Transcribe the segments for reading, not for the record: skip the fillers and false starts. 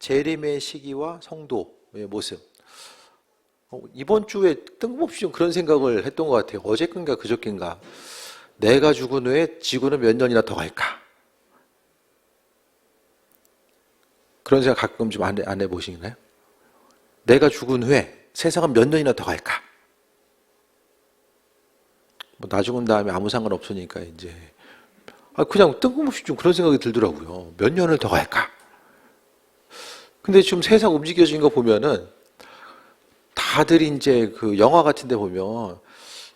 재림의 시기와 성도의 모습. 이번 주에 뜬금없이 좀 그런 생각을 했던 것 같아요. 어제끈가 그저께인가. 내가 죽은 후에 지구는 몇 년이나 더 갈까? 그런 생각 가끔 좀 안 해보시나요? 내가 죽은 후에 세상은 몇 년이나 더 갈까? 뭐 나 죽은 다음에 아무 상관 없으니까 이제 그냥 뜬금없이 좀 그런 생각이 들더라고요. 몇 년을 더 갈까? 근데 지금 세상 움직여진 거 보면은 다들 이제 그 영화 같은 데 보면,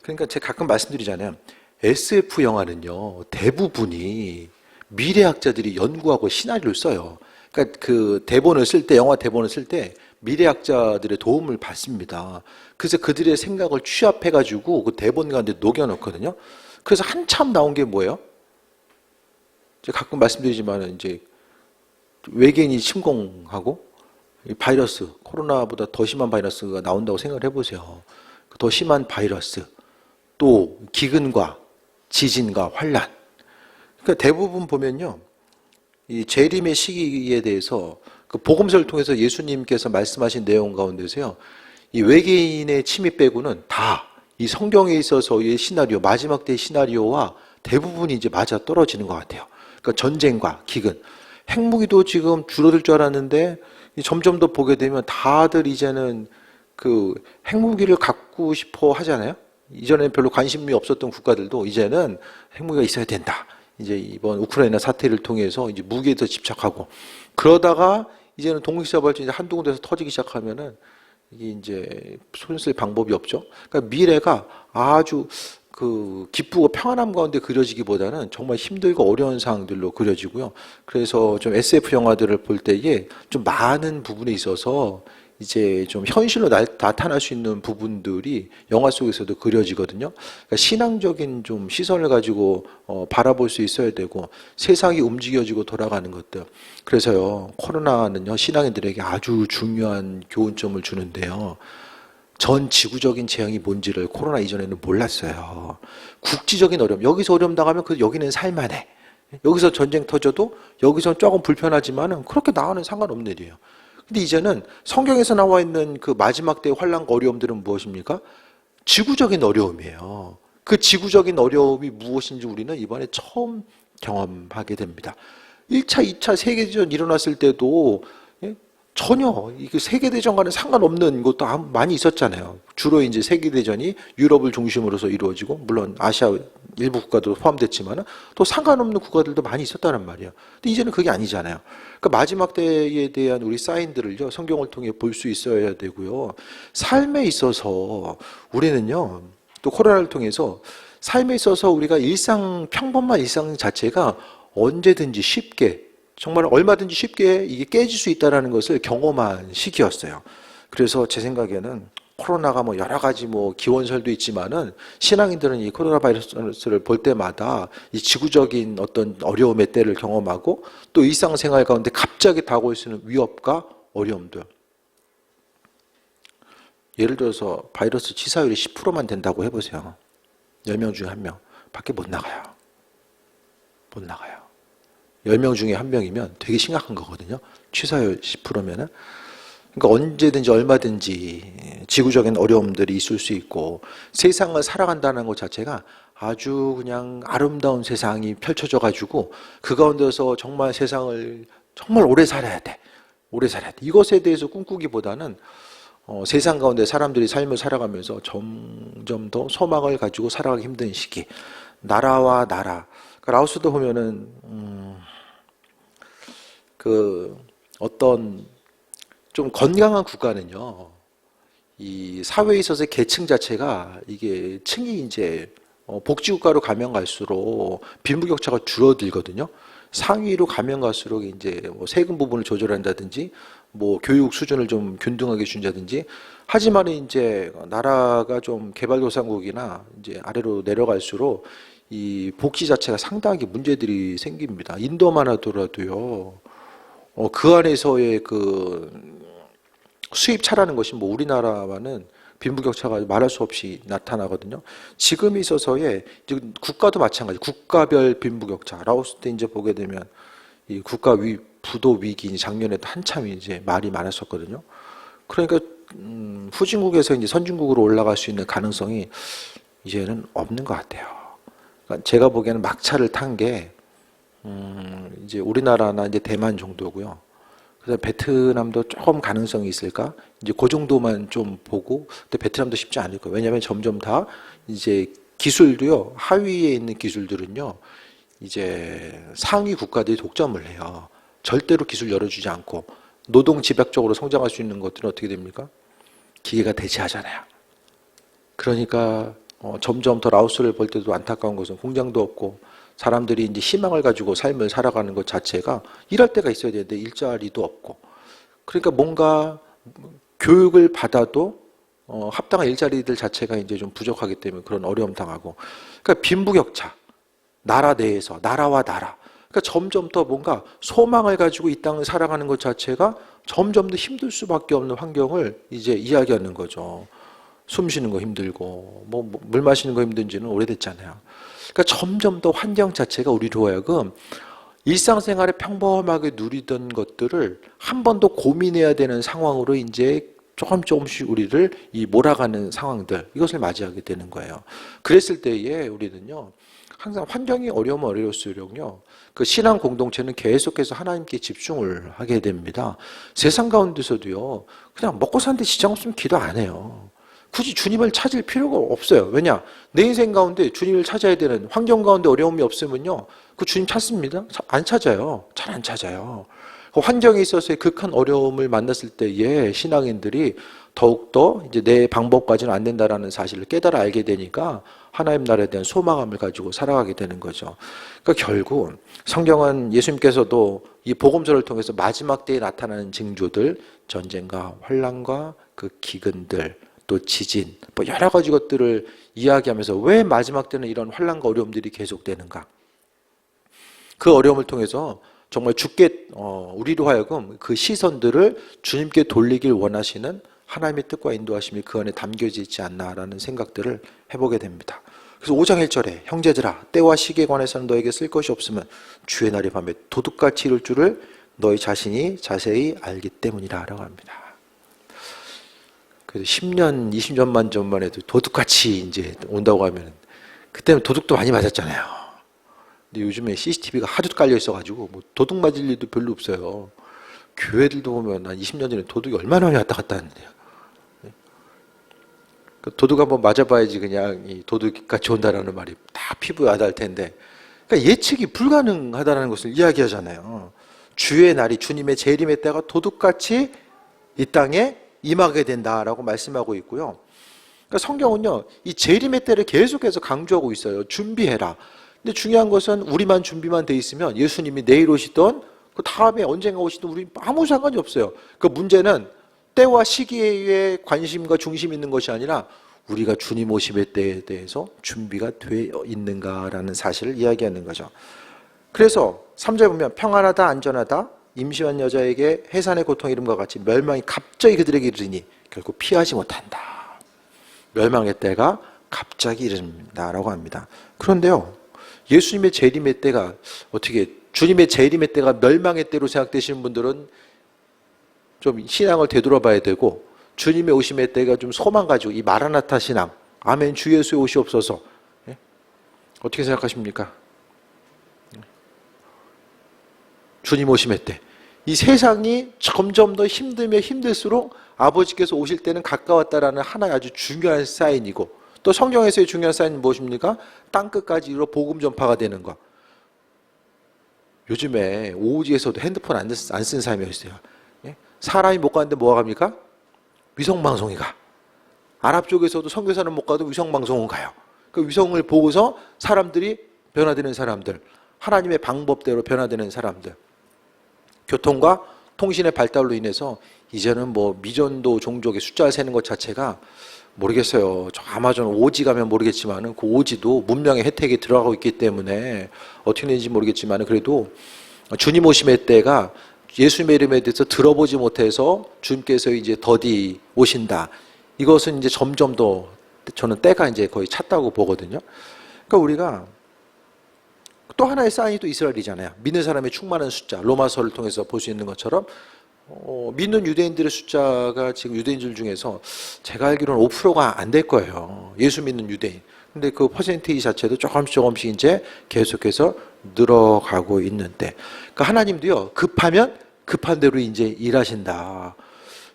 그러니까 제가 가끔 말씀드리잖아요. SF 영화는요, 대부분이 미래학자들이 연구하고 시나리오를 써요. 그러니까 그 대본을 쓸 때, 영화 대본을 쓸 때 미래학자들의 도움을 받습니다. 그래서 그들의 생각을 취합해가지고 그 대본 가운데 녹여놓거든요. 그래서 한참 나온 게 뭐예요? 제가 가끔 말씀드리지만 이제 외계인이 침공하고 바이러스, 코로나보다 더 심한 바이러스가 나온다고 생각을 해보세요. 더 심한 바이러스, 또 기근과 지진과 환란. 그러니까 대부분 보면요, 이 재림의 시기에 대해서 그 복음서를 통해서 예수님께서 말씀하신 내용 가운데서요, 이 외계인의 침입 빼고는 다 이 성경에 있어서의 시나리오, 마지막 때의 시나리오와 대부분이 이제 맞아 떨어지는 것 같아요. 그러니까 전쟁과 기근, 핵무기도 지금 줄어들 줄 알았는데 점점 더 보게 되면 다들 이제는 그 핵무기를 갖고 싶어 하잖아요. 이전에는 별로 관심이 없었던 국가들도 이제는 핵무기가 있어야 된다. 이제 이번 우크라이나 사태를 통해서 이제 무기에 더 집착하고, 그러다가 이제는 독립사발전이 한두 군데서 터지기 시작하면은 이게 이제 손쓸 방법이 없죠. 그러니까 미래가 아주 그 기쁘고 평안함 가운데 그려지기보다는 정말 힘들고 어려운 상황들로 그려지고요. 그래서 좀 SF 영화들을 볼 때에 좀 많은 부분에 있어서 이제 좀 현실로 나타날 수 있는 부분들이 영화 속에서도 그려지거든요. 그러니까 신앙적인 좀 시선을 가지고 바라볼 수 있어야 되고, 세상이 움직여지고 돌아가는 것들. 그래서요, 코로나는요, 신앙인들에게 아주 중요한 교훈점을 주는데요. 전 지구적인 재앙이 뭔지를 코로나 이전에는 몰랐어요. 국지적인 어려움, 여기서 어려움 당하면 여기는 살만해. 여기서 전쟁 터져도 여기서는 조금 불편하지만은 그렇게 나와는 상관없는 일이에요. 근데 이제는 성경에서 나와 있는 그 마지막 때의 환난과 어려움들은 무엇입니까? 지구적인 어려움이에요. 그 지구적인 어려움이 무엇인지 우리는 이번에 처음 경험하게 됩니다. 1차, 2차 세계대전 일어났을 때도 전혀 이 세계대전과는 상관없는 것도 많이 있었잖아요. 주로 이제 세계대전이 유럽을 중심으로서 이루어지고, 물론 아시아 일부 국가도 포함됐지만 또 상관없는 국가들도 많이 있었다는 말이에요. 근데 이제는 그게 아니잖아요. 그러니까 마지막 때에 대한 우리 사인들을요, 성경을 통해 볼 수 있어야 되고요. 삶에 있어서 우리는요, 또 코로나를 통해서 삶에 있어서 우리가 평범한 일상 자체가 언제든지 쉽게, 정말 얼마든지 쉽게 이게 깨질 수 있다는 것을 경험한 시기였어요. 그래서 제 생각에는 코로나가 뭐 여러 가지 뭐 기원설도 있지만은, 신앙인들은 이 코로나 바이러스를 볼 때마다 이 지구적인 어떤 어려움의 때를 경험하고, 또 일상생활 가운데 갑자기 다가올 수 있는 위협과 어려움들. 예를 들어서 바이러스 치사율이 10%만 된다고 해보세요. 10명 중에 1명 밖에 못 나가요. 못 나가요. 10명 중에 1명이면 되게 심각한 거거든요. 치사율 10%면은. 그러니까 언제든지 얼마든지 지구적인 어려움들이 있을 수 있고, 세상을 살아간다는 것 자체가 아주 그냥 아름다운 세상이 펼쳐져 가지고 그 가운데서 정말 세상을 정말 오래 살아야 돼. 오래 살아야 돼. 이것에 대해서 꿈꾸기보다는 세상 가운데 사람들이 삶을 살아가면서 점점 더 소망을 가지고 살아가기 힘든 시기. 나라와 나라. 그러니까 라오스도 보면은 그 어떤 좀 건강한 국가는요, 이 사회에 있어서의 계층 자체가 이게 층이 이제 복지국가로 가면 갈수록 빈부격차가 줄어들거든요. 상위로 가면 갈수록 이제 뭐 세금 부분을 조절한다든지, 뭐 교육 수준을 좀 균등하게 준다든지. 하지만 이제 나라가 좀 개발도상국이나 이제 아래로 내려갈수록 이 복지 자체가 상당하게 문제들이 생깁니다. 인도만 하더라도요, 그 안에서의 그 수입 차라는 것이 뭐 우리나라와는 빈부격차가 말할 수 없이 나타나거든요. 지금 있어서의 국가도 마찬가지, 국가별 빈부격차. 라오스 때 이제 보게 되면 이 국가 부도 위기 작년에도 한참 이제 말이 많았었거든요. 그러니까 후진국에서 이제 선진국으로 올라갈 수 있는 가능성이 이제는 없는 것 같아요. 그러니까 제가 보기에는 막차를 탄 게 이제 우리나라나 이제 대만 정도고요. 그래서 베트남도 조금 가능성이 있을까? 이제 그 정도만 좀 보고, 근데 베트남도 쉽지 않을 거예요. 왜냐하면 점점 다 이제 기술도요, 하위에 있는 기술들은요, 이제 상위 국가들이 독점을 해요. 절대로 기술 열어주지 않고, 노동 집약적으로 성장할 수 있는 것들은 어떻게 됩니까? 기계가 대체하잖아요. 그러니까 점점 더 라오스를 볼 때도 안타까운 것은 공장도 없고, 사람들이 이제 희망을 가지고 삶을 살아가는 것 자체가 일할 때가 있어야 되는데 일자리도 없고, 그러니까 뭔가 교육을 받아도 합당한 일자리들 자체가 이제 좀 부족하기 때문에 그런 어려움 당하고, 그러니까 빈부격차, 나라 내에서 나라와 나라, 그러니까 점점 더 뭔가 소망을 가지고 이 땅을 살아가는 것 자체가 점점 더 힘들 수밖에 없는 환경을 이제 이야기하는 거죠. 숨 쉬는 거 힘들고 물 마시는 거 힘든지는 오래됐잖아요. 그러니까 점점 더 환경 자체가 우리로 하여금 일상생활에 평범하게 누리던 것들을 한 번 더 고민해야 되는 상황으로 이제 조금씩 우리를 몰아가는 상황들, 이것을 맞이하게 되는 거예요. 그랬을 때에 우리는요, 항상 환경이 어려우면 어려울수록요, 그 신앙 공동체는 계속해서 하나님께 집중을 하게 됩니다. 세상 가운데서도요, 그냥 먹고 사는데 지장 없으면 기도 안 해요. 굳이 주님을 찾을 필요가 없어요. 왜냐? 내 인생 가운데 주님을 찾아야 되는 환경 가운데 어려움이 없으면요, 그 주님 찾습니다? 안 찾아요. 잘 안 찾아요. 그 환경에 있어서의 극한 어려움을 만났을 때에 신앙인들이 더욱더 이제 내 방법까지는 안 된다라는 사실을 깨달아 알게 되니까 하나님 나라에 대한 소망함을 가지고 살아가게 되는 거죠. 그러니까 결국 성경은 예수님께서도 이 복음서를 통해서 마지막 때에 나타나는 징조들, 전쟁과 환난과 그 기근들, 또 지진, 여러 가지 것들을 이야기하면서 왜 마지막 때는 이런 환난과 어려움들이 계속되는가? 그 어려움을 통해서 정말 주께 우리로 하여금 그 시선들을 주님께 돌리길 원하시는 하나님의 뜻과 인도하심이 그 안에 담겨져 있지 않나라는 생각들을 해보게 됩니다. 그래서 5장 1절에 형제들아, 때와 시기에 관해서는 너에게 쓸 것이 없으면 주의 날이 밤에 도둑같이 이룰 줄을 너희 자신이 자세히 알기 때문이라 라고 합니다. 그래서 10년, 20년만 전만 해도 도둑같이 이제 온다고 하면 그때는 도둑도 많이 맞았잖아요. 근데 요즘에 CCTV가 하도 깔려 있어가지고 도둑 맞을 일도 별로 없어요. 교회들도 보면 한 20년 전에 도둑이 얼마나 많이 왔다 갔다 하는데요. 도둑 한번 맞아봐야지 그냥 이 도둑같이 온다라는 말이 다 피부에 와닿을 텐데, 그러니까 예측이 불가능하다는 것을 이야기하잖아요. 주의 날이, 주님의 재림의 때가 도둑같이 이 땅에 임하게 된다라고 말씀하고 있고요. 그러니까 성경은요, 이 재림의 때를 계속해서 강조하고 있어요. 준비해라. 근데 중요한 것은 우리만 준비만 돼 있으면 예수님이 내일 오시던 그 다음에 언젠가 오시든 우리 아무 상관이 없어요. 그 문제는 때와 시기에 관심과 중심이 있는 것이 아니라 우리가 주님 오심의 때에 대해서 준비가 되어 있는가라는 사실을 이야기하는 거죠. 그래서 3절에 보면 평안하다, 안전하다, 임신한 여자에게 해산의 고통 이름과 같이 멸망이 갑자기 그들에게 이르니 결국 피하지 못한다. 멸망의 때가 갑자기 이른다라고 합니다. 그런데요, 예수님의 재림의 때가 어떻게, 주님의 재림의 때가 멸망의 때로 생각되시는 분들은 좀 신앙을 되돌아봐야 되고, 주님의 오심의 때가 좀 소망 가지고 이 마라나타 신앙, 아멘 주 예수의 오시옵소서, 어떻게 생각하십니까? 주님 오심의 때, 이 세상이 점점 더 힘들면 힘들수록 아버지께서 오실 때는 가까웠다라는 하나의 아주 중요한 사인이고, 또 성경에서의 중요한 사인은 무엇입니까? 땅끝까지 이르러 복음 전파가 되는 것. 요즘에 오후지에서도 핸드폰 안 쓴 사람이 있어요. 사람이 못 가는데 뭐가 갑니까? 위성방송이 가. 아랍 쪽에서도 선교사는 못 가도 위성방송은 가요. 그 위성을 보고서 사람들이 변화되는 사람들, 하나님의 방법대로 변화되는 사람들, 교통과 통신의 발달로 인해서 이제는 미전도 종족의 숫자를 세는 것 자체가 모르겠어요. 저 아마존 오지 가면 모르겠지만은 그 오지도 문명의 혜택이 들어가고 있기 때문에 어떻게 되는지 모르겠지만은 그래도 주님 오심의 때가 예수님의 이름에 대해서 들어보지 못해서 주님께서 이제 더디 오신다. 이것은 이제 점점 더 저는 때가 이제 거의 찼다고 보거든요. 그러니까 우리가 또 하나의 사인이 또 이스라엘이잖아요. 믿는 사람의 충만한 숫자. 로마서를 통해서 볼 수 있는 것처럼 믿는 유대인들의 숫자가 지금 유대인들 중에서 제가 알기로는 5%가 안 될 거예요. 예수 믿는 유대인. 근데 그 퍼센테이지 자체도 조금씩 이제 계속해서 늘어가고 있는데, 그러니까 하나님도요, 급하면 급한 대로 이제 일하신다.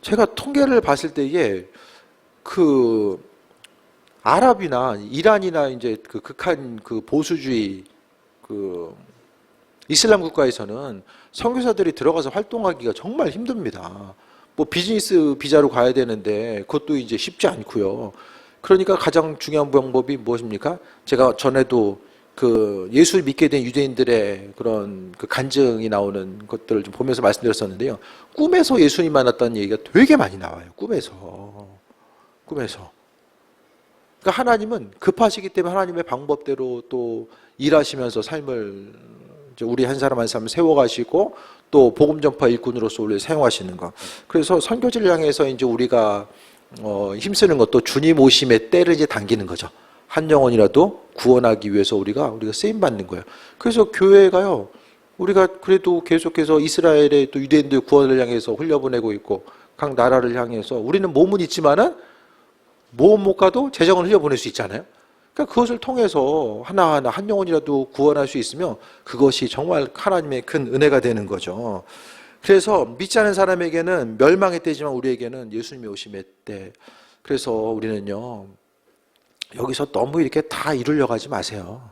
제가 통계를 봤을 때에 그 아랍이나 이란이나 이제 그 극한 그 보수주의 그 이슬람 국가에서는 선교사들이 들어가서 활동하기가 정말 힘듭니다. 뭐 비즈니스 비자로 가야 되는데 그것도 이제 쉽지 않고요. 그러니까 가장 중요한 방법이 무엇입니까? 제가 전에도 그 예수를 믿게 된 유대인들의 그런 그 간증이 나오는 것들을 좀 보면서 말씀드렸었는데요. 꿈에서 예수님 만났다는 얘기가 되게 많이 나와요. 꿈에서. 그러니까 하나님은 급하시기 때문에 하나님의 방법대로 또 일하시면서 삶을 우리 한 사람 한 사람 세워가시고 또 복음 전파 일꾼으로서 우리를 사용하시는 거. 그래서 선교지를 향해서 이제 우리가 힘쓰는 것도 주님 오심의 때를 이제 당기는 거죠. 한 영혼이라도 구원하기 위해서 우리가 쓰임 받는 거예요. 그래서 교회가요, 우리가 그래도 계속해서 이스라엘의 또 유대인들 구원을 향해서 흘려보내고 있고 각 나라를 향해서 우리는 몸은 있지만은 모험 못 가도 재정을 흘려보낼 수 있잖아요. 그러니까 그것을 통해서 하나하나 한 영혼이라도 구원할 수 있으면 그것이 정말 하나님의 큰 은혜가 되는 거죠. 그래서 믿지 않은 사람에게는 멸망의 때지만 우리에게는 예수님이 오심의 때. 그래서 우리는요, 여기서 너무 이렇게 다 이루려고 하지 마세요.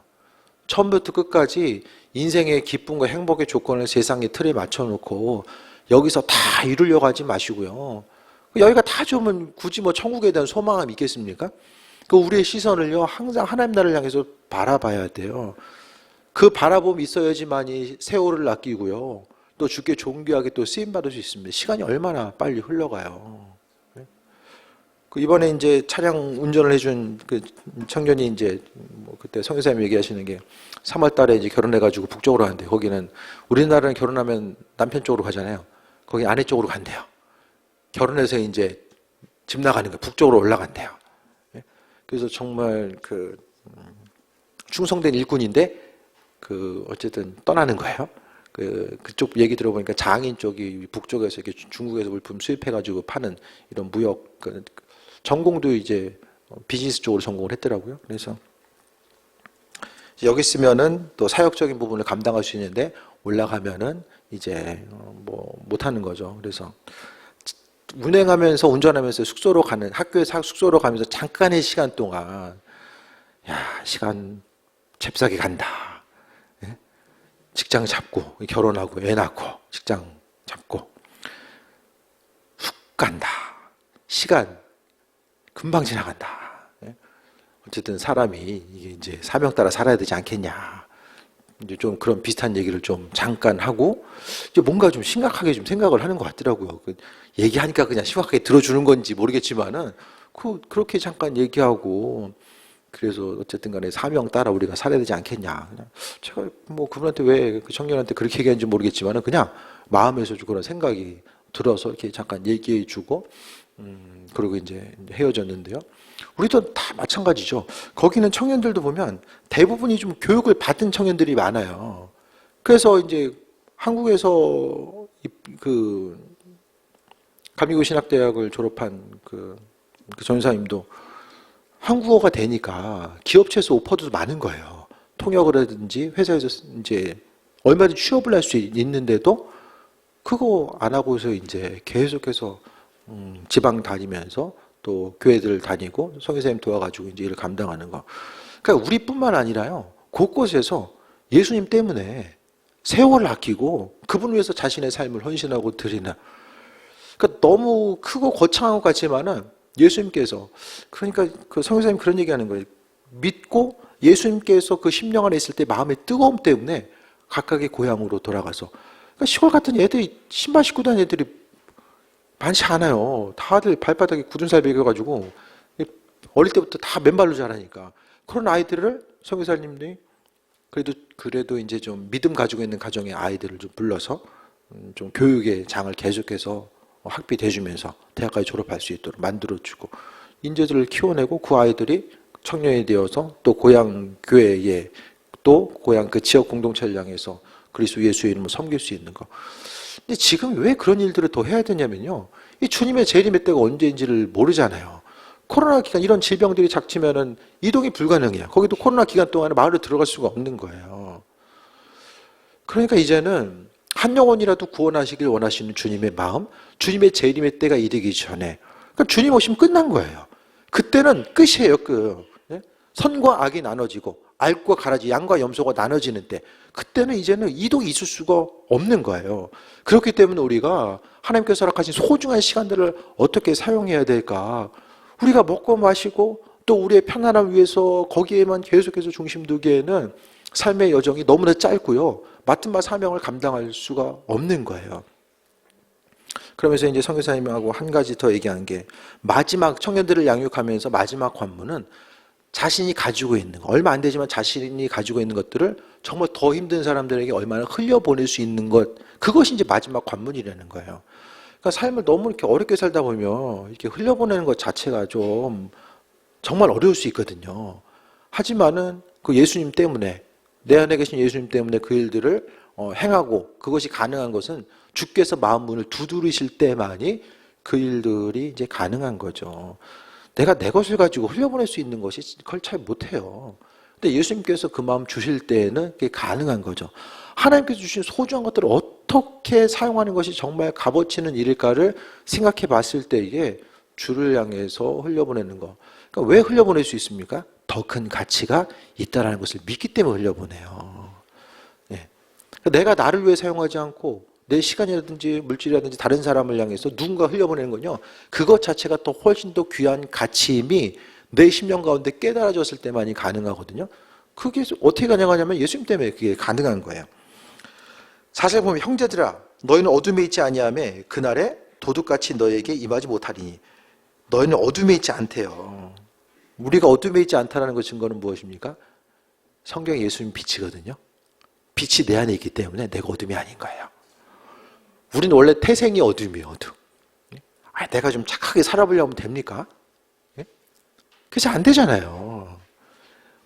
처음부터 끝까지 인생의 기쁨과 행복의 조건을 세상의 틀에 맞춰놓고 여기서 다 이루려고 하지 마시고요. 여기가 다 좋으면 굳이 뭐 천국에 대한 소망함이 있겠습니까? 그 우리의 시선을요, 항상 하나님 나라를 향해서 바라봐야 돼요. 그 바라봄이 있어야지만이 세월을 아끼고요. 또 주께 존귀하게 또 쓰임받을 수 있습니다. 시간이 얼마나 빨리 흘러가요. 그 이번에 이제 차량 운전을 해준 그 청년이 이제 뭐 그때 성교사님 얘기하시는 게 3월 달에 이제 결혼해가지고 북쪽으로 간대. 거기는 우리나라는 결혼하면 남편 쪽으로 가잖아요. 거기 아내 쪽으로 간대요. 결혼해서 이제 집 나가는 거 북쪽으로 올라간대요. 그래서 정말 그 충성된 일꾼인데 그 어쨌든 떠나는 거예요. 그쪽 얘기 들어보니까 장인 쪽이 북쪽에서 이렇게 중국에서 물품 수입해가지고 파는 이런 무역 전공도 이제 비즈니스 쪽으로 전공을 했더라고요. 그래서 여기 있으면은 또 사역적인 부분을 감당할 수 있는데 올라가면은 이제 뭐 못하는 거죠. 그래서 운전하면서 숙소로 가는 학교에서 숙소로 가면서 잠깐의 시간 동안 시간 잽싸게 간다. 예? 직장 잡고 결혼하고 애 낳고 직장 잡고 훅 간다. 시간 금방 지나간다. 예? 어쨌든 사람이 이게 이제 사명 따라 살아야 되지 않겠냐. 이제 좀 그런 비슷한 얘기를 좀 잠깐 하고 이제 뭔가 좀 심각하게 좀 생각을 하는 것 같더라고요. 얘기하니까 그냥 심각하게 들어주는 건지 모르겠지만은 그렇게 잠깐 얘기하고 그래서 어쨌든 간에 사명 따라 우리가 살아야 되지 않겠냐. 그냥 제가 뭐 그분한테 왜 그 청년한테 그렇게 얘기하는지 모르겠지만은 그냥 마음에서 그런 생각이 들어서 이렇게 잠깐 얘기해 주고 그리고 이제 헤어졌는데요. 우리도 다 마찬가지죠. 거기는 청년들도 보면 대부분이 좀 교육을 받은 청년들이 많아요. 그래서 이제 한국에서 그 감리교 신학대학을 졸업한 그 전사님도 한국어가 되니까 기업체에서 오퍼도 많은 거예요. 통역을 하든지 회사에서 이제 얼마든지 취업을 할 수 있는데도 그거 안 하고서 이제 계속해서 지방 다니면서 또 교회들 다니고 성교사님 도와가지고 이제 일을 감당하는 거. 그러니까 우리뿐만 아니라요. 곳곳에서 예수님 때문에 세월을 아끼고 그분 위해서 자신의 삶을 헌신하고 드리는. 그러니까 너무 크고 거창한 것 같지만은 예수님께서 그러니까 그 성교사님 그런 얘기하는 거예요. 믿고 예수님께서 그 심령 안에 있을 때 마음의 뜨거움 때문에 각각의 고향으로 돌아가서 그러니까 시골 같은 애들이 신발 신고 다니는 애들이 많지 않아요. 다들 발바닥에 굳은 살 베겨가지고 어릴 때부터 다 맨발로 자라니까 그런 아이들을 선교사님들이 그래도 이제 좀 믿음 가지고 있는 가정의 아이들을 좀 불러서 좀 교육의 장을 계속해서 학비 대주면서 대학까지 졸업할 수 있도록 만들어주고 인재들을 키워내고 그 아이들이 청년이 되어서 또 고향 교회에 또 고향 그 지역 공동체를 향해서 그리스도 예수의 이름을 섬길 수 있는 거. 근데 지금 왜 그런 일들을 더 해야 되냐면요. 이 주님의 재림의 때가 언제인지를 모르잖아요. 코로나 기간 이런 질병들이 닥치면은 이동이 불가능해요. 거기도 코로나 기간 동안에 마을에 들어갈 수가 없는 거예요. 그러니까 이제는 한 영혼이라도 구원하시길 원하시는 주님의 마음, 주님의 재림의 때가 이르기 전에, 그러니까 주님 오시면 끝난 거예요. 그때는 끝이에요, 끝. 선과 악이 나눠지고 알과 가라지, 양과 염소가 나눠지는 때, 그때는 이제는 이동이 있을 수가 없는 거예요. 그렇기 때문에 우리가 하나님께서 허락하신 소중한 시간들을 어떻게 사용해야 될까? 우리가 먹고 마시고 또 우리의 편안함을 위해서 거기에만 계속해서 중심 두기에는 삶의 여정이 너무나 짧고요. 맡은 바 사명을 감당할 수가 없는 거예요. 그러면서 이제 선교사님하고 한 가지 더 얘기한 게, 마지막 청년들을 양육하면서 마지막 관문은 자신이 가지고 있는 거, 얼마 안 되지만 자신이 가지고 있는 것들을 정말 더 힘든 사람들에게 얼마나 흘려보낼 수 있는 것, 그것이 이제 마지막 관문이라는 거예요. 그러니까 삶을 너무 이렇게 어렵게 살다 보면 이렇게 흘려보내는 것 자체가 좀 정말 어려울 수 있거든요. 하지만은 그 예수님 때문에, 내 안에 계신 예수님 때문에 그 일들을 행하고 그것이 가능한 것은 주께서 마음 문을 두드리실 때만이 그 일들이 이제 가능한 거죠. 내가 내 것을 가지고 흘려보낼 수 있는 것이 그걸 잘 못해요. 근데 예수님께서 그 마음 주실 때에는 그게 가능한 거죠. 하나님께서 주신 소중한 것들을 어떻게 사용하는 것이 정말 값어치는 일일까를 생각해 봤을 때 이게 주를 향해서 흘려보내는 거. 그러니까 왜 흘려보낼 수 있습니까? 더 큰 가치가 있다는 것을 믿기 때문에 흘려보내요. 네. 내가 나를 위해 사용하지 않고 내 시간이라든지 물질이라든지 다른 사람을 향해서 누군가 흘려보내는 건요, 그것 자체가 또 훨씬 더 귀한 가치임이 내 심령 가운데 깨달아졌을 때만이 가능하거든요. 그게 어떻게 가능하냐면 예수님 때문에 그게 가능한 거예요. 사실 보면, 형제들아 너희는 어둠에 있지 아니하며 그날에 도둑같이 너희에게 임하지 못하리니. 너희는 어둠에 있지 않대요. 우리가 어둠에 있지 않다는 그 증거는 무엇입니까? 성경에 예수님 빛이거든요. 빛이 내 안에 있기 때문에 내가 어둠이 아닌 거예요. 우리는 원래 태생이 어둠이에요, 어둠. 내가 좀 착하게 살아보려면 됩니까? 그래서 안 되잖아요.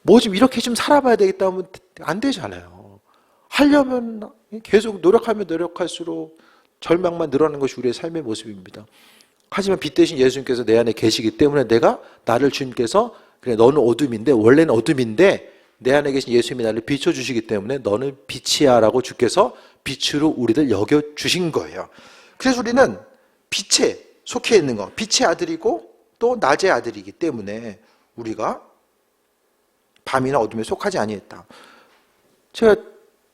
뭐 좀 이렇게 좀 살아봐야 되겠다 하면 안 되잖아요. 하려면 계속 노력하면 노력할수록 절망만 늘어나는 것이 우리의 삶의 모습입니다. 하지만 빛 대신 예수님께서 내 안에 계시기 때문에 내가, 나를 주님께서, 그래 너는 어둠인데, 원래는 어둠인데 내 안에 계신 예수님이 나를 비춰주시기 때문에 너는 빛이야 라고 주께서 빛으로 우리를 여겨주신 거예요. 그래서 우리는 빛에 속해 있는 거, 빛의 아들이고 또 낮의 아들이기 때문에 우리가 밤이나 어둠에 속하지 아니했다. 제가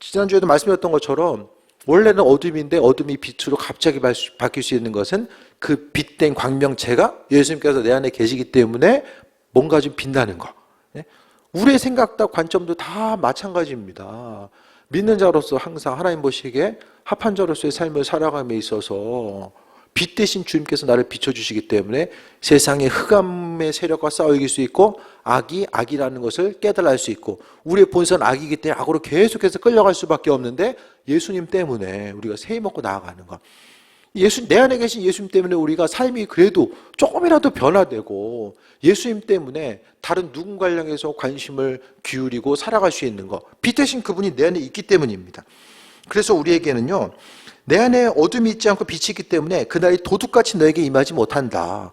지난주에도 말씀드렸던 것처럼 원래는 어둠인데 어둠이 빛으로 갑자기 바뀔 수 있는 것은 그 빛된 광명체가 예수님께서 내 안에 계시기 때문에 뭔가 좀 빛나는 거. 우리의 생각과 관점도 다 마찬가지입니다. 믿는 자로서 항상 하나님 보시기에 합한 자로서의 삶을 살아감에 있어서 빛 대신 주님께서 나를 비춰주시기 때문에 세상의 흑암의 세력과 싸워 이길 수 있고, 악이 악이라는 것을 깨달을 수 있고, 우리의 본성은 악이기 때문에 악으로 계속해서 끌려갈 수밖에 없는데 예수님 때문에 우리가 새 먹고 나아가는 것. 내 안에 계신 예수님 때문에 우리가 삶이 그래도 조금이라도 변화되고, 예수님 때문에 다른 누군가를 향해서 관심을 기울이고 살아갈 수 있는 것, 빛 대신 그분이 내 안에 있기 때문입니다. 그래서 우리에게는요, 내 안에 어둠이 있지 않고 빛이 있기 때문에 그날이 도둑같이 너에게 임하지 못한다.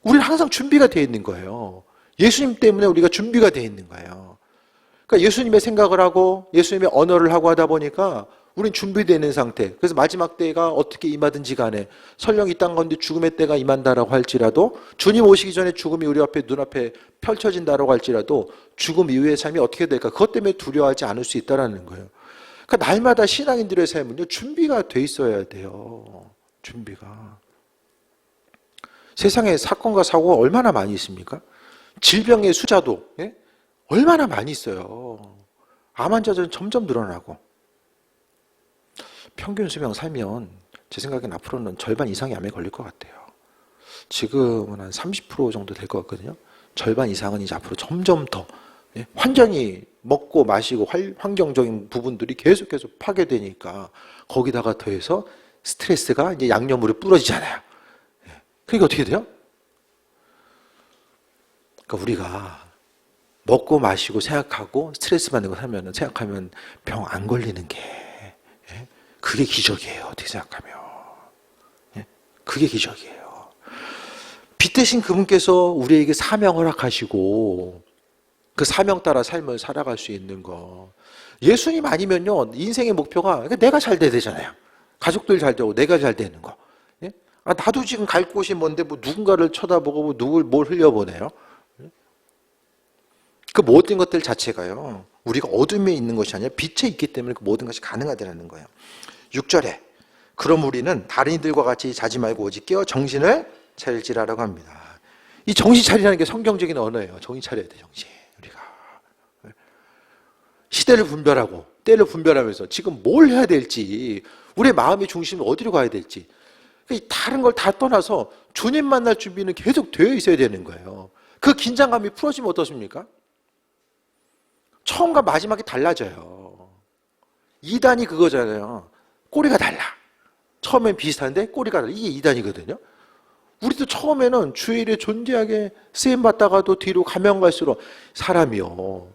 우리는 항상 준비가 되어 있는 거예요. 예수님 때문에 우리가 준비가 되어 있는 거예요. 그러니까 예수님의 생각을 하고 예수님의 언어를 하고 하다 보니까 우리는 준비되어 있는 상태. 그래서 마지막 때가 어떻게 임하든지 간에, 설령 이 땅 가운데 죽음의 때가 임한다라고 할지라도, 주님 오시기 전에 죽음이 우리 앞에, 눈앞에 펼쳐진다라고 할지라도 죽음 이후의 삶이 어떻게 될까, 그것 때문에 두려워하지 않을 수 있다는 거예요. 그러니까 날마다 신앙인들의 삶은요, 준비가 돼 있어야 돼요. 준비가. 세상에 사건과 사고가 얼마나 많이 있습니까? 질병의 숫자도 얼마나 많이 있어요. 암 환자들은 점점 늘어나고. 평균 수명 살면 제 생각엔 앞으로는 절반 이상이 암에 걸릴 것 같아요. 지금은 한 30% 정도 될 것 같거든요. 절반 이상은 이제 앞으로 점점 더 완전히 먹고 마시고 환경적인 부분들이 계속해서 파괴되니까 거기다가 더해서 스트레스가 이제 양념으로 뿌려지잖아요. 그러니까 어떻게 돼요? 그러니까 우리가 먹고 마시고 생각하고 스트레스 받는 거 생각하면 병 안 걸리는 게, 예? 그게 기적이에요. 어떻게 생각하면. 예? 그게 기적이에요. 빛 대신 그분께서 우리에게 사명을 허락하시고 그 사명 따라 삶을 살아갈 수 있는 거. 예수님 아니면요, 인생의 목표가 내가 잘 돼야 되잖아요. 가족들 잘 되고 내가 잘 되는 거. 예? 나도 지금 갈 곳이 뭔데 뭐 누군가를 쳐다보고 뭐 누굴 뭘 흘려보내요. 그 모든 것들 자체가요, 우리가 어둠에 있는 것이 아니라 빛에 있기 때문에 그 모든 것이 가능하다는 거예요. 6절에 그럼 우리는 다른 이들과 같이 자지 말고 오직 깨어 정신을 차릴지라라고 합니다. 이 정신 차리라는 게 성경적인 언어예요. 정신 차려야 돼, 정신. 우리가 시대를 분별하고 때를 분별하면서 지금 뭘 해야 될지, 우리의 마음의 중심이 어디로 가야 될지, 다른 걸 다 떠나서 주님 만날 준비는 계속 되어 있어야 되는 거예요. 그 긴장감이 풀어지면 어떻습니까? 처음과 마지막이 달라져요. 2단이 그거잖아요. 꼬리가 달라. 처음엔 비슷한데 꼬리가 달라. 이게 2단이거든요. 우리도 처음에는 주일에 존재하게 쓰임받다가도 뒤로 가면 갈수록 사람이요,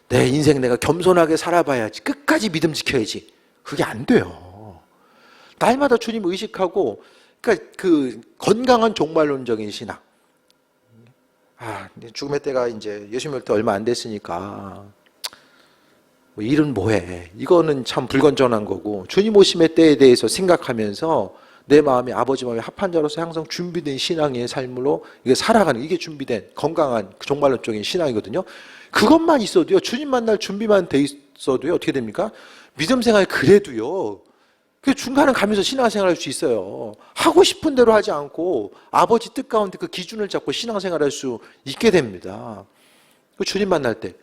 내 인생 내가 겸손하게 살아봐야지, 끝까지 믿음 지켜야지, 그게 안 돼요. 날마다 주님 의식하고, 그러니까 그 건강한 종말론적인 신앙. 죽음의 때가 이제 예수님 올 때 얼마 안 됐으니까 뭐 일은 뭐해, 이거는 참 불건전한 거고, 주님 오심의 때에 대해서 생각하면서 내 마음이 아버지 마음에 합한 자로서 항상 준비된 신앙의 삶으로 이게 살아가는, 이게 준비된 건강한 종말론적인 신앙이거든요. 그것만 있어도요, 주님 만날 준비만 돼 있어도요, 어떻게 됩니까? 믿음 생활 그래도요, 그 중간은 가면서 신앙생활 할 수 있어요. 하고 싶은 대로 하지 않고 아버지 뜻 가운데 그 기준을 잡고 신앙생활 할 수 있게 됩니다. 그 주님 만날 때.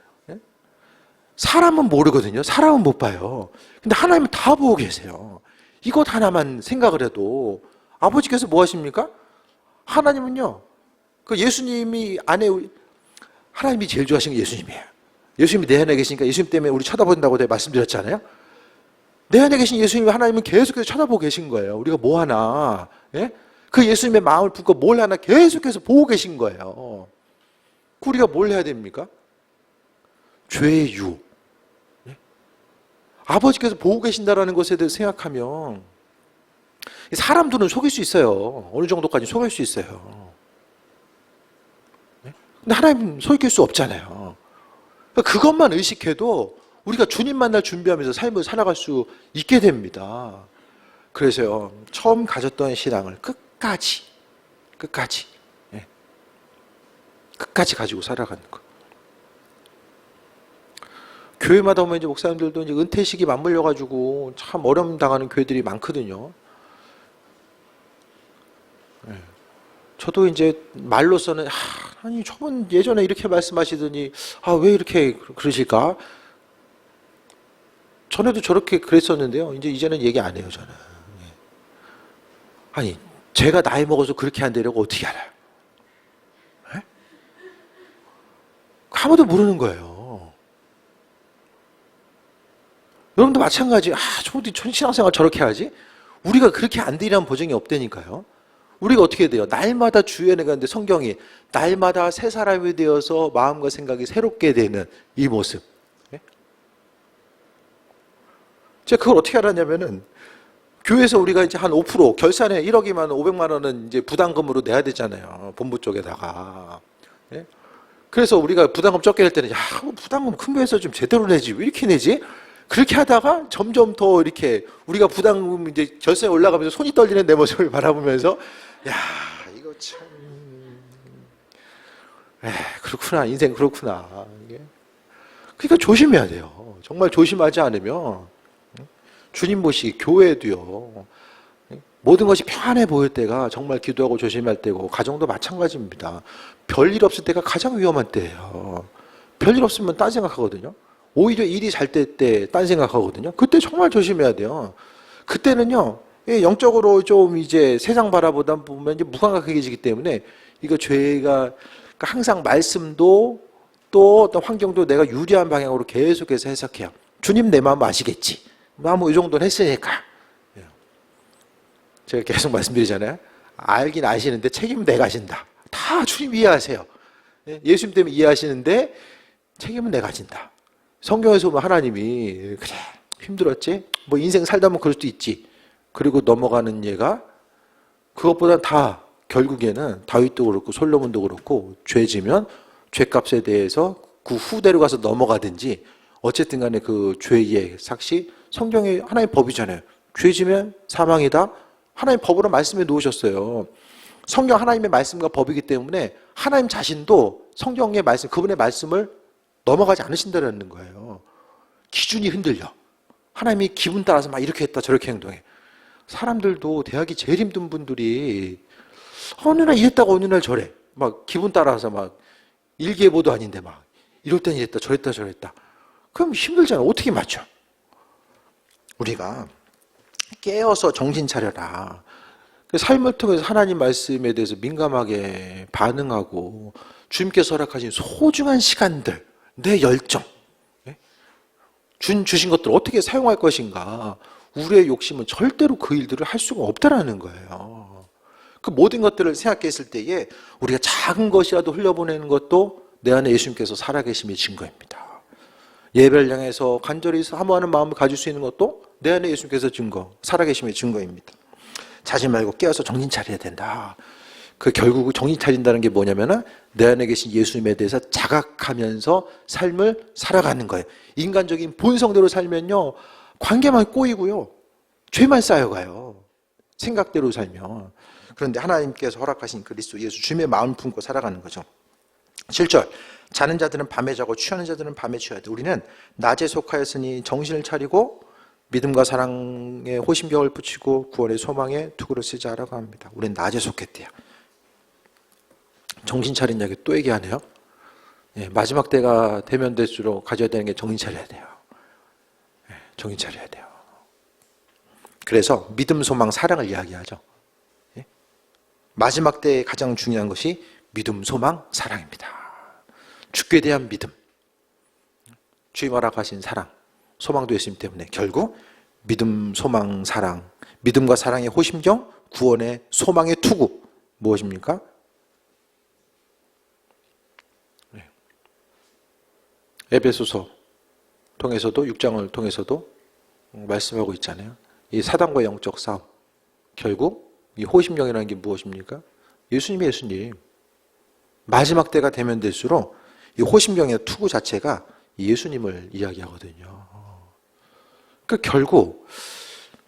사람은 모르거든요. 사람은 못 봐요. 근데 하나님은 다 보고 계세요. 이것 하나만 생각을 해도 아버지께서 뭐 하십니까? 하나님은요, 그 예수님이 하나님이 제일 좋아하시는 게 예수님이에요. 예수님이 내 안에 계시니까 예수님 때문에 우리 쳐다본다고 내가 말씀드렸잖아요. 내 안에 계신 예수님, 하나님은 계속해서 쳐다보고 계신 거예요. 우리가 뭐 하나, 예? 그 예수님의 마음을 품고 뭘 하나 계속해서 보고 계신 거예요. 우리가 뭘 해야 됩니까? 죄의 유. 예? 아버지께서 보고 계신다라는 것에 대해서 생각하면 사람들은 속일 수 있어요. 어느 정도까지 속일 수 있어요. 예? 근데 하나님은 속일 수 없잖아요. 그것만 의식해도 우리가 주님 만날 준비하면서 삶을 살아갈 수 있게 됩니다. 그래서요, 처음 가졌던 신앙을 끝까지 예, 끝까지 가지고 살아가는 거. 교회마다 보면 이제 목사님들도 이제 은퇴 시기 맞물려 가지고 참 어려움 당하는 교회들이 많거든요. 예. 저도 이제 말로서는 아니 저분 예전에 이렇게 말씀하시더니 왜 이렇게 그러실까? 전에도 저렇게 그랬었는데요. 이제는 얘기 안 해요, 저는. 아니, 제가 나이 먹어서 그렇게 안 되려고 어떻게 알아요? 에? 아무도 모르는 거예요. 여러분도 마찬가지. 저분들이 신앙생활 저렇게 하지? 우리가 그렇게 안 되리란 보장이 없다니까요. 우리가 어떻게 돼요? 날마다 주에 내가는데 성경이 날마다 새 사람이 되어서 마음과 생각이 새롭게 되는 이 모습. 제가 그걸 어떻게 알았냐면은, 교회에서 우리가 이제 한 5% 결산에 1억이면 500만 원은 이제 부담금으로 내야 되잖아요. 본부 쪽에다가. 예? 그래서 우리가 부담금 적게 낼 때는 부담금 큰 교회에서 좀 제대로 내지 왜 이렇게 내지? 그렇게 하다가 점점 더 이렇게 우리가 부담금 이제 결산에 올라가면서 손이 떨리는 내 모습을 바라보면서 이거 참 그렇구나, 인생 그렇구나. 그러니까 조심해야 돼요. 정말 조심하지 않으면 주님 모시기, 교회도요, 모든 것이 평안해 보일 때가 정말 기도하고 조심할 때고, 가정도 마찬가지입니다. 별일 없을 때가 가장 위험한 때예요. 별일 없으면 딴 생각하거든요. 오히려 일이 잘 될 때 딴 생각하거든요. 그때 정말 조심해야 돼요. 그때는요, 영적으로 좀 이제 세상 바라보다 보면 이제 무감각해지기 때문에 이거 죄가 항상 말씀도 또 어떤 환경도 내가 유리한 방향으로 계속해서 해석해요. 주님 내 마음 아시겠지? 뭐 이 정도는 했으니까. 제가 계속 말씀드리잖아요. 알긴 아시는데 책임 내가 하신다. 다 주님 이해하세요. 예수님 때문에 이해하시는데 책임은 내가 진다. 성경에서 보면 하나님이 그래 힘들었지? 뭐 인생 살다 보면 그럴 수도 있지. 그리고 넘어가는 얘가 그것보다 다 결국에는 다윗도 그렇고 솔로몬도 그렇고 죄 지면 죄값에 대해서 그 후대로 가서 넘어가든지 어쨌든 간에 그 죄의 삭시 성경에 하나의 법이잖아요. 죄 지면 사망이다. 하나님 법으로 말씀해 놓으셨어요. 성경 하나님의 말씀과 법이기 때문에 하나님 자신도 성경의 말씀, 그분의 말씀을 넘어가지 않으신다는 거예요. 기준이 흔들려. 하나님이 기분 따라서 막 이렇게 했다 저렇게 행동해. 사람들도 대학이 제일 힘든 분들이 어느 날 이랬다가 어느 날 저래. 막 기분 따라서 막 일기예보도 아닌데 막 이럴 땐 이랬다 저랬다 저랬다. 그럼 힘들잖아. 어떻게 맞춰? 우리가 깨어서 정신 차려라. 삶을 통해서 하나님 말씀에 대해서 민감하게 반응하고 주님께서 허락하신 소중한 시간들, 내 열정, 주신 것들을 어떻게 사용할 것인가. 우리의 욕심은 절대로 그 일들을 할 수가 없다라는 거예요. 그 모든 것들을 생각했을 때에 우리가 작은 것이라도 흘려보내는 것도 내 안에 예수님께서 살아계심의 증거입니다. 예배를 향해서 간절히 사모하는 마음을 가질 수 있는 것도 내 안에 예수님께서 살아계심의 증거입니다. 자지 말고 깨어서 정신 차려야 된다. 그 결국 정신 차린다는 게 뭐냐면은 내 안에 계신 예수님에 대해서 자각하면서 삶을 살아가는 거예요. 인간적인 본성대로 살면요, 관계만 꼬이고요, 죄만 쌓여가요. 생각대로 살면. 그런데 하나님께서 허락하신 그리스도 예수 주님의 마음을 품고 살아가는 거죠. 7절, 자는 자들은 밤에 자고 취하는 자들은 밤에 취해야 돼. 우리는 낮에 속하였으니 정신을 차리고 믿음과 사랑에 호심경을 붙이고 구원의 소망에 투구를 쓰자 하라고 합니다. 우리는 낮에 속했대요. 정신 차린 이야기 또 얘기하네요. 마지막 때가 되면 될수록 가져야 되는 게 정신 차려야 돼요. 정신 차려야 돼요. 그래서 믿음, 소망, 사랑을 이야기하죠. 마지막 때에 가장 중요한 것이 믿음, 소망, 사랑입니다. 죽게 대한 믿음, 주님 허락하신 사랑, 소망도 예수님 때문에 결국 믿음, 소망, 사랑, 믿음과 사랑의 호심경, 구원의 소망의 투구, 무엇입니까? 에베소서 통해서도 6장을 통해서도 말씀하고 있잖아요. 이 사단과 영적 싸움, 결국 이 호심경이라는 게 무엇입니까? 예수님이 예수님. 마지막 때가 되면 될수록 이 호심경의 투구 자체가 예수님을 이야기하거든요. 그 결국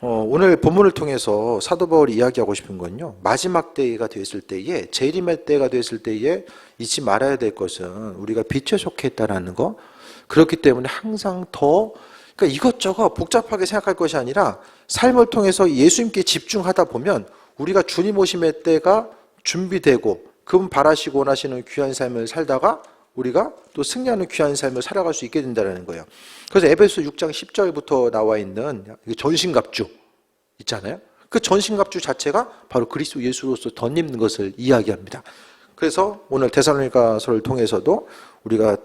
오늘 본문을 통해서 사도 바울이 이야기하고 싶은 건요, 마지막 때가 되었을 때에, 재림의 때가 되었을 때에 잊지 말아야 될 것은 우리가 빛에 속해 있다라는 거. 그렇기 때문에 항상 더, 그러니까 이것저것 복잡하게 생각할 것이 아니라 삶을 통해서 예수님께 집중하다 보면 우리가 주님 오심의 때가 준비되고 그분 바라시고 원하시는 귀한 삶을 살다가 우리가 또 승리하는 귀한 삶을 살아갈 수 있게 된다는 거예요. 그래서 에베소 6장 10절부터 나와 있는 전신갑주 있잖아요. 그 전신갑주 자체가 바로 그리스도 예수로서 덧입는 것을 이야기합니다. 그래서 오늘 데살로니가서를 통해서도 우리가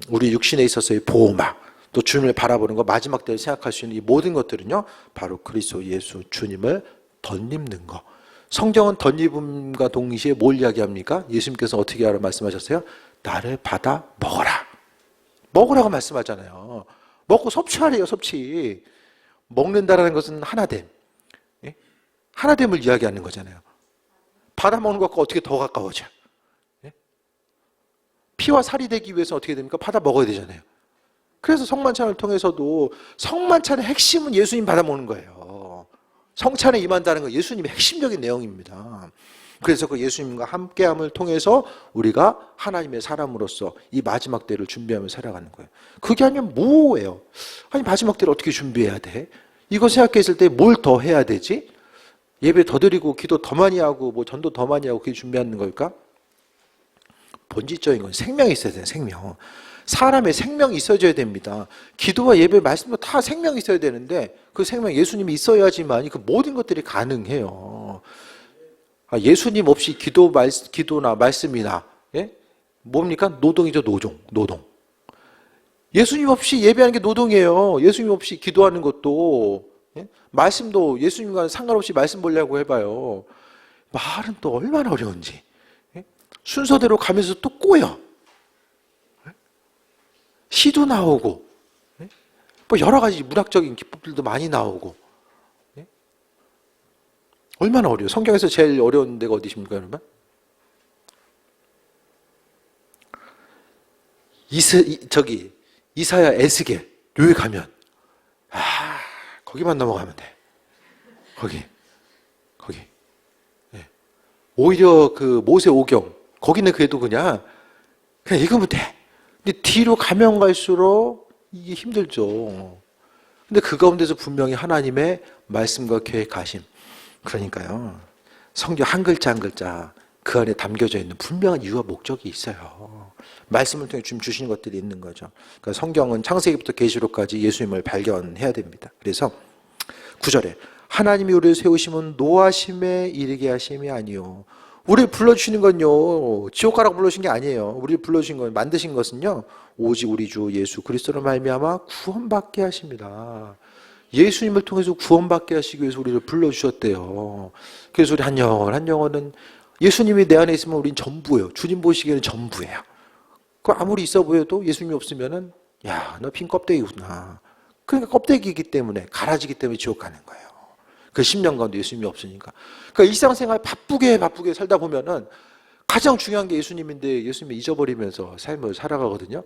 우리 육신에 있어서의 보호막, 또 주님을 바라보는 것, 마지막 때를 생각할 수 있는 이 모든 것들은요, 바로 그리스도 예수 주님을 덧입는 것. 성경은 덧입음과 동시에 뭘 이야기합니까? 예수님께서 어떻게 하라고 말씀하셨어요? 나를 받아 먹어라. 먹으라고 말씀하잖아요. 먹고 섭취하래요, 섭취. 먹는다라는 것은 하나됨. 하나됨을 이야기하는 거잖아요. 받아 먹는 것과 어떻게 더 가까워져? 피와 살이 되기 위해서 어떻게 됩니까? 받아 먹어야 되잖아요. 그래서 성만찬을 통해서도 성만찬의 핵심은 예수님 받아 먹는 거예요. 성찬에 임한다는 건 예수님의 핵심적인 내용입니다. 그래서 그 예수님과 함께함을 통해서 우리가 하나님의 사람으로서 이 마지막 때를 준비하며 살아가는 거예요. 그게 아니면 뭐예요? 아니 마지막 때를 어떻게 준비해야 돼? 이거 생각했을 때 뭘 더 해야 되지? 예배 더 드리고 기도 더 많이 하고 뭐 전도 더 많이 하고 그게 준비하는 걸까? 본질적인 건 생명이 있어야 돼요. 생명. 사람의 생명이 있어줘야 됩니다. 기도와 예배, 말씀도 다 생명이 있어야 되는데 그 생명 예수님이 있어야지만 그 모든 것들이 가능해요. 예수님 없이 기도나 말씀이나 뭡니까? 노동이죠. 노동. 예수님 없이 예배하는 게 노동이에요. 예수님 없이 기도하는 것도, 말씀도 예수님과 상관없이 말씀 보려고 해봐요. 말은 또 얼마나 어려운지. 순서대로 가면서 또 꼬여. 시도 나오고, 뭐 여러 가지 문학적인 기법들도 많이 나오고, 얼마나 어려워요. 성경에서 제일 어려운 데가 어디십니까, 여러분? 이사야 에스겔 요에 가면 거기만 넘어가면 돼. 거기. 오히려 그 모세오경 거기는 그래도 그냥 읽으면 돼. 근데 뒤로 가면 갈수록 이게 힘들죠. 근데 그 가운데서 분명히 하나님의 말씀과 계획하심, 그러니까요, 성경 한 글자 한 글자 그 안에 담겨져 있는 분명한 이유와 목적이 있어요. 말씀을 통해 주시는 것들이 있는 거죠. 그러니까 성경은 창세기부터 계시록까지 예수님을 발견해야 됩니다. 그래서 9절에 하나님이 우리를 세우심은 노하심에 이르게 하심이 아니요. 우리를 불러주시는 건요, 지옥 가라고 불러주신 게 아니에요. 우리를 불러주신 건, 만드신 것은요, 오직 우리 주 예수 그리스도로 말미암아 구원받게 하십니다. 예수님을 통해서 구원받게 하시기 위해서 우리를 불러주셨대요. 그래서 우리 한 영혼은 예수님이 내 안에 있으면 우린 전부예요. 주님 보시기에는 전부예요. 그 아무리 있어 보여도 예수님이 없으면은, 야, 너 빈 껍데기구나. 그러니까 껍데기이기 때문에, 갈아지기 때문에 지옥 가는 거예요. 그 10년 가운데 예수님이 없으니까. 그러니까 일상생활 바쁘게 살다 보면은 가장 중요한 게 예수님인데 예수님을 잊어버리면서 삶을 살아가거든요.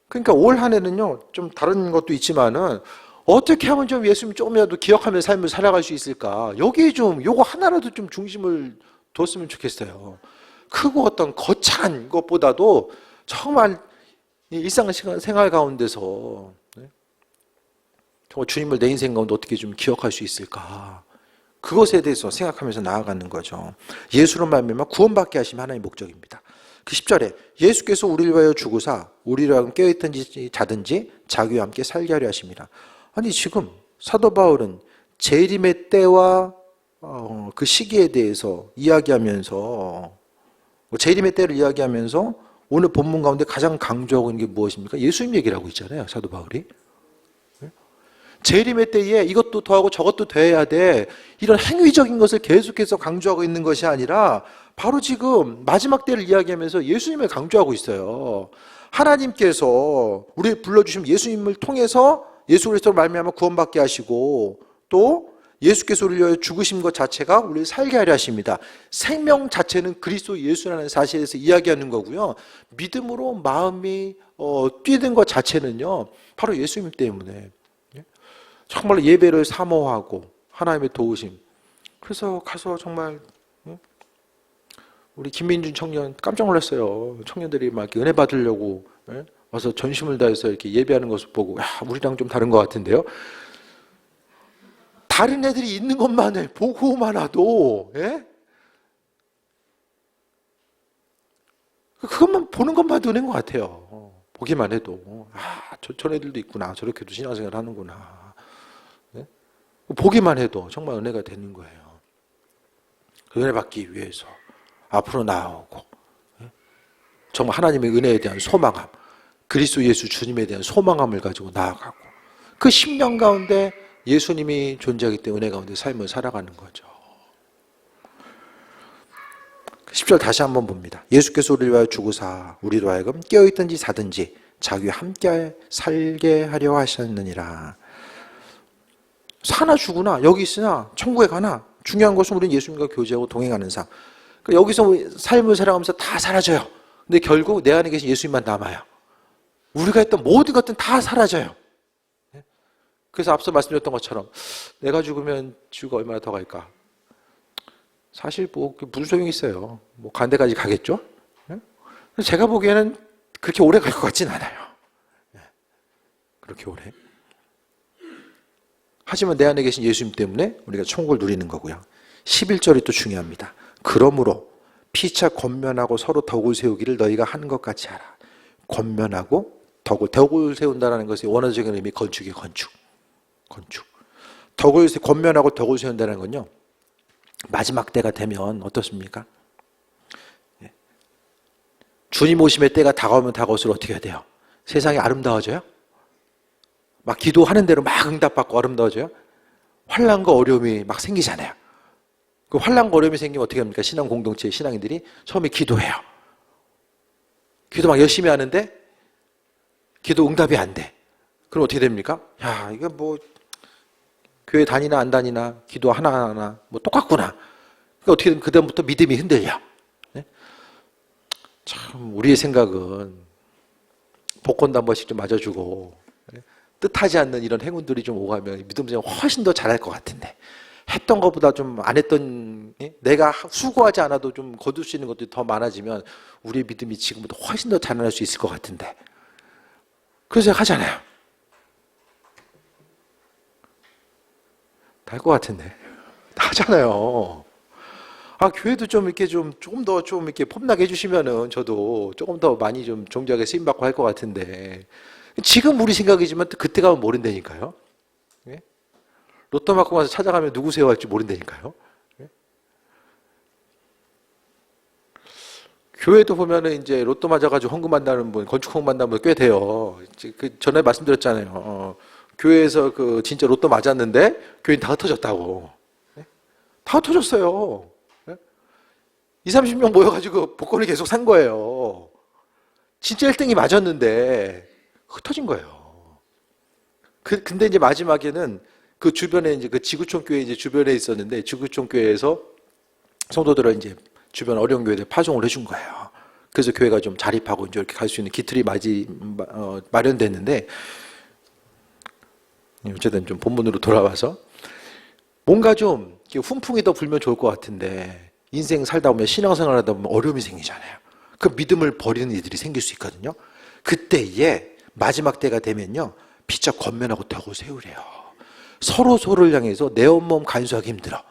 그러니까 올 한 해는요, 좀 다른 것도 있지만은 어떻게 하면 좀 예수님 조금이라도 기억하면서 삶을 살아갈 수 있을까? 여기에 좀, 요거 하나라도 좀 중심을 뒀으면 좋겠어요. 크고 어떤 거창한 것보다도 정말 일상생활 가운데서 정말 주님을 내 인생 가운데 어떻게 좀 기억할 수 있을까? 그것에 대해서 생각하면서 나아가는 거죠. 예수로 말미암아 구원받게 하심 하나의 목적입니다. 그 10절에 예수께서 우리를 위하여 죽으사 우리로 하여금 깨어있든지 자든지 자기와 함께 살게 하려 하십니다. 아니 지금 사도 바울은 재림의 때와 그 시기에 대해서 이야기하면서, 재림의 때를 이야기하면서 오늘 본문 가운데 가장 강조하고 있는 게 무엇입니까? 예수님 얘기를 하고 있잖아요, 사도 바울이. 재림의 때에 이것도 더하고 저것도 돼야 돼, 이런 행위적인 것을 계속해서 강조하고 있는 것이 아니라 바로 지금 마지막 때를 이야기하면서 예수님을 강조하고 있어요. 하나님께서 우리를 불러주신 예수님을 통해서 예수 그리스도로 말미암아 구원받게 하시고, 또 예수께서 우리를 위하여 죽으신 것 자체가 우리를 살게 하려 하십니다. 생명 자체는 그리스도 예수라는 사실에서 이야기하는 거고요, 믿음으로 마음이 뛰는 것 자체는요 바로 예수님 때문에 정말 예배를 사모하고 하나님의 도우심. 그래서 가서 정말 우리 김민준 청년 깜짝 놀랐어요. 청년들이 막 이렇게 은혜 받으려고 와서 전심을 다해서 이렇게 예배하는 것을 보고, 야, 우리랑 좀 다른 것 같은데요. 다른 애들이 있는 것만 보고만 와도, 그것만 보는 것만 해도 은혜인 것 같아요. 보기만 해도, 저 애들도 있구나, 저렇게도 신앙생활 하는구나. 보기만 해도 정말 은혜가 되는 거예요. 은혜 받기 위해서 앞으로 나아오고, 정말 하나님의 은혜에 대한 소망함, 그리스도 예수 주님에 대한 소망함을 가지고 나아가고, 그 10년 가운데 예수님이 존재하기 때문에 은혜 가운데 삶을 살아가는 거죠. 10절 다시 한번 봅니다. 예수께서 우리를 위하여 죽으사 우리로 하여금 깨어있든지 자든지 자기와 함께 살게 하려 하셨느니라. 사나 죽으나 여기 있으나 천국에 가나 중요한 것은 우리는 예수님과 교제하고 동행하는 삶. 그러니까 여기서 삶을 살아가면서 다 사라져요. 근데 결국 내 안에 계신 예수님만 남아요. 우리가 했던 모든 것들은 다 사라져요. 그래서 앞서 말씀드렸던 것처럼 내가 죽으면 지구가 얼마나 더 갈까? 사실 뭐 무슨 소용이 있어요. 뭐 간 데까지 가겠죠? 제가 보기에는 그렇게 오래 갈 것 같진 않아요. 그렇게 오래. 하지만 내 안에 계신 예수님 때문에 우리가 천국을 누리는 거고요. 11절이 또 중요합니다. 그러므로 피차 권면하고 서로 덕을 세우기를 너희가 하는 것 같이 하라. 권면하고 덕을 세운다는 것이 원어적인 의미 건축이에요. 건축. 권면하고 덕을 세운다는 건요, 마지막 때가 되면 어떻습니까? 주님 오심의 때가 다가오면 다가올수록 어떻게 해야 돼요? 세상이 아름다워져요? 막 기도하는 대로 막 응답받고 아름다워져요? 환난과 어려움이 막 생기잖아요. 그 환난과 어려움이 생기면 어떻게 합니까? 신앙 공동체의 신앙인들이 처음에 기도해요. 기도 막 열심히 하는데 기도 응답이 안 돼. 그럼 어떻게 됩니까? 야, 이거 뭐 교회 다니나 안 다니나 기도 하나하나 뭐 똑같구나. 그러니까 어떻게든 그다음부터 믿음이 흔들려. 네? 참 우리의 생각은 복권도 한 번씩 좀 맞아주고 뜻하지 않는 이런 행운들이 좀 오가면 믿음 생활 훨씬 더 잘할 것 같은데 했던 것보다 좀 안 했던 내가 수고하지 않아도 좀 거둘 수 있는 것들이 더 많아지면 우리의 믿음이 지금보다 훨씬 더 자라날 수 있을 것 같은데 그래서 하잖아요. 다 할 것 같은데 다 하잖아요. 아, 교회도 좀 이렇게 조금 더 좀 이렇게 폼나게 해주시면은 저도 조금 더 많이 좀 종교하게 쓰임받고 할 것 같은데 지금 우리 생각이지만 또 그때 가면 모른다니까요. 예? 로또 맞고 가서 찾아가면 누구세요 할지 모른다니까요. 예? 교회도 보면은 이제 로또 맞아가지고 헌금 만나는 분, 건축 헌금 만나는 분 꽤 돼요. 그 전에 말씀드렸잖아요. 교회에서 그 진짜 로또 맞았는데 교인 다 흩어졌다고. 예? 다 흩어졌어요. 예? 20, 30명 모여가지고 복권을 계속 산 거예요. 진짜 1등이 맞았는데 흩어진 거예요. 근데 이제 마지막에는 그 주변에 이제 그 지구촌 교회 이제 주변에 있었는데 지구촌 교회에서 성도들을 이제 주변 어려운 교회들 파송을 해준 거예요. 그래서 교회가 좀 자립하고 이제 이렇게 갈 수 있는 기틀이 마련됐는데 어쨌든 좀 본문으로 돌아와서 뭔가 좀 훈풍이 더 불면 좋을 것 같은데 인생 살다 보면 신앙생활 하다 보면 어려움이 생기잖아요. 그 믿음을 버리는 이들이 생길 수 있거든요. 그때에 마지막 때가 되면요 피차 권면하고 덕을 세우래요. 서로를 향해서 내 온몸 간수하기 힘들어.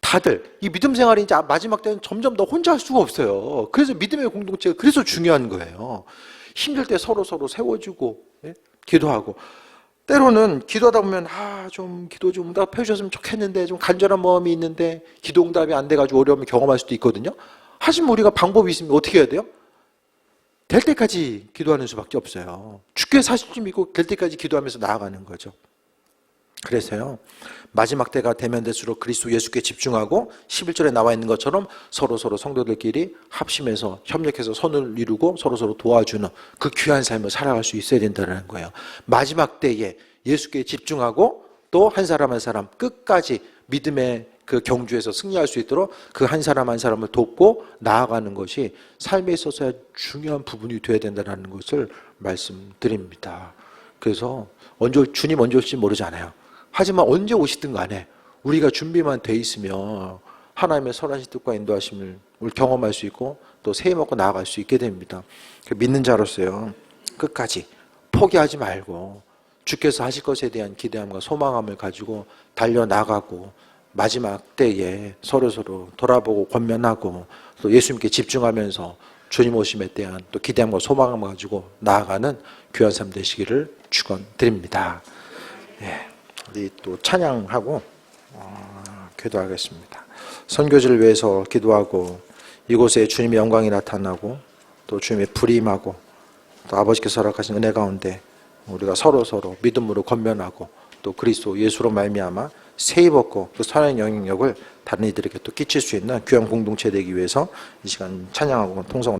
다들 이 믿음 생활이 이제 마지막 때는 점점 더 혼자 할 수가 없어요. 그래서 믿음의 공동체가 그래서 중요한 거예요. 힘들 때 서로 세워주고 기도하고 때로는 기도하다 보면 좀 기도 좀 응답해 주셨으면 좋겠는데 좀 간절한 마음이 있는데 기도 응답이 안 돼가지고 어려움을 경험할 수도 있거든요. 하지만 우리가 방법이 있으면 어떻게 해야 돼요? 될 때까지 기도하는 수밖에 없어요. 주께 사실좀 믿고 될 때까지 기도하면서 나아가는 거죠. 그래서요 마지막 때가 되면 될수록 그리스도 예수께 집중하고 11절에 나와 있는 것처럼 서로 성도들끼리 합심해서 협력해서 선을 이루고 서로 도와주는 그 귀한 삶을 살아갈 수 있어야 된다는 거예요. 마지막 때에 예수께 집중하고 또 한 사람 한 사람 끝까지 믿음의 그 경주에서 승리할 수 있도록 그 한 사람 한 사람을 돕고 나아가는 것이 삶에 있어서 중요한 부분이 되어야 된다는 것을 말씀드립니다. 그래서 주님 언제 올지 모르잖아요. 하지만 언제 오시든 간에 우리가 준비만 돼 있으면 하나님의 선하신 뜻과 인도하심을 경험할 수 있고 또 새 힘 얻고 나아갈 수 있게 됩니다. 믿는 자로서요 끝까지 포기하지 말고 주께서 하실 것에 대한 기대함과 소망함을 가지고 달려나가고 마지막 때에 서로 돌아보고 권면하고 또 예수님께 집중하면서 주님 오심에 대한 또 기대함과 소망을 가지고 나아가는 귀한 삶 되시기를 축원드립니다. 예, 우리 또 찬양하고 기도하겠습니다. 선교지를 위해서 기도하고 이곳에 주님의 영광이 나타나고 또 주님의 불이 임하고 또 아버지께서 허락하신 은혜 가운데 우리가 서로 믿음으로 권면하고 또 그리스도 예수로 말미암아 새 입었고 그 선한 영향력을 다른 이들에게 또 끼칠 수 있는 귀한 공동체 되기 위해서 이 시간 찬양하고 통성